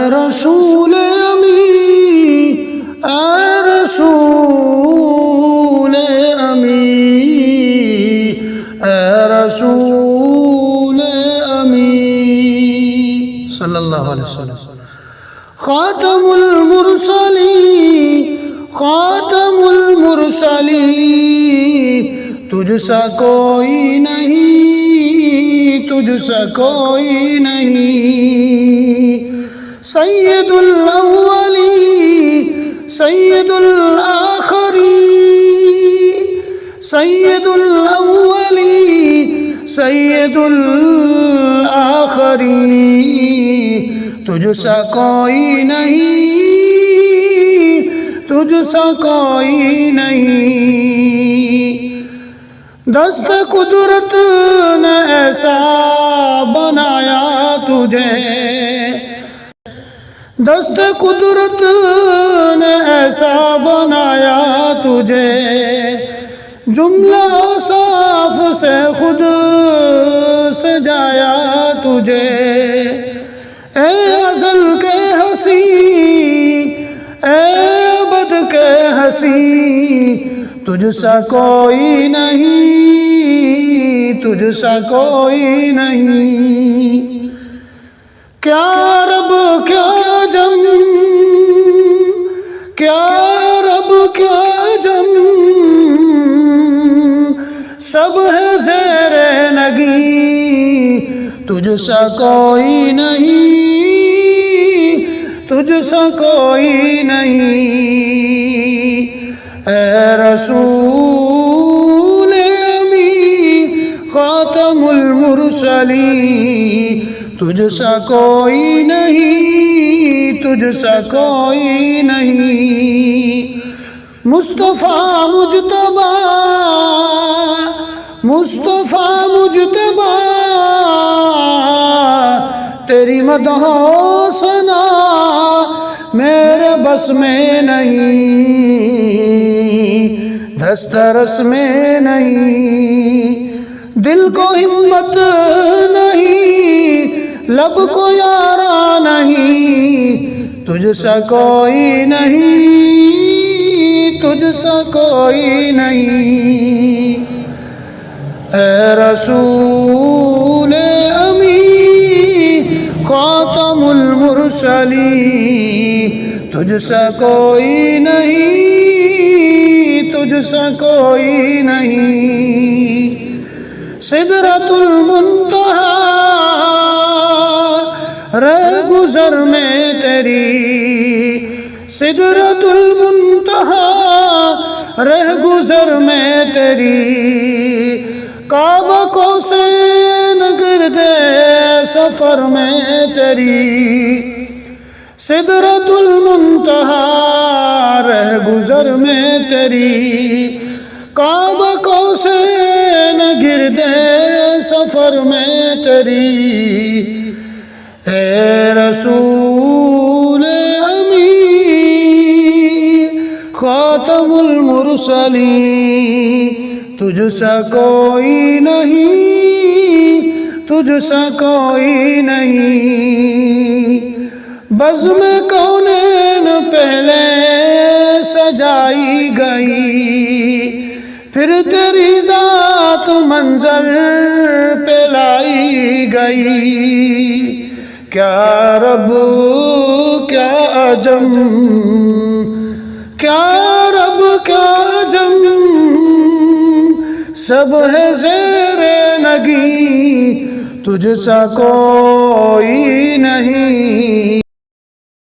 رسول امی، اے رسول امی، اے رسول امی صلی اللہ علیہ وسلم۔ خاتم المرسلین، خاتم المرسلین، تجھ سا کوئی نہیں، تجھ سا کوئی نہیں۔ سید الاولین، سید الآخرین، سید الاولین، سید الآخرین، تجھ سا کوئی نہیں، تجھ سا کوئی نہیں۔ دست قدرت نے ایسا بنایا تجھے، دست قدرت نے ایسا بنایا تجھے، جملہ صاف سے خود سجایا تجھے۔ اے ازل کے حسین، اے ابد کے حسین، تجھ سا کوئی نہیں، تجھ سا کوئی نہیں۔ کیا رب کیا جم، کیا رب کیا جم، سب ہے زیر نگیں، تجھ سا کوئی نہیں، تجھ سا کوئی نہیں۔ اے رسول امی، خاتم المرسلین، تجھ سا کوئی نہیں، تجھ سا کوئی نہیں۔ مصطفیٰ مجتبیٰ، مصطفیٰ مجتبیٰ، تیری مدح و ثنا میرے بس میں نہیں، دسترس میں نہیں۔ دل کو ہمت نہیں، لب کو یارا نہیں، تجھ سا کوئی نہیں، تجھ سا کوئی نہیں۔ اے رسول امی، خاتم المرسلین، تجھ سا کوئی نہیں، تجھ سا کوئی نہیں۔ سدرۃ المنتہا، رہ گزر میں تیری، سدرۃ المنتہا، رہ گزر میں تیری، کعبہ کو سین گردے سفر میں تیری۔ سدرۃ المنتہا، رہ گزر میں تیری، کعبہ کو سین گردے سفر میں تیری۔ اے رسول امی، خاتم المرسلین، تجھ سا کوئی نہیں، تجھ سا کوئی نہیں۔ بزم کونین پہلے سجائی گئی، پھر تیری ذات منظر پہ لائی گئی۔ کیا رب کیا عجم، کیا رب کیا عجم، سب ہے زیر نگیں، تجھ سا کوئی نہیں۔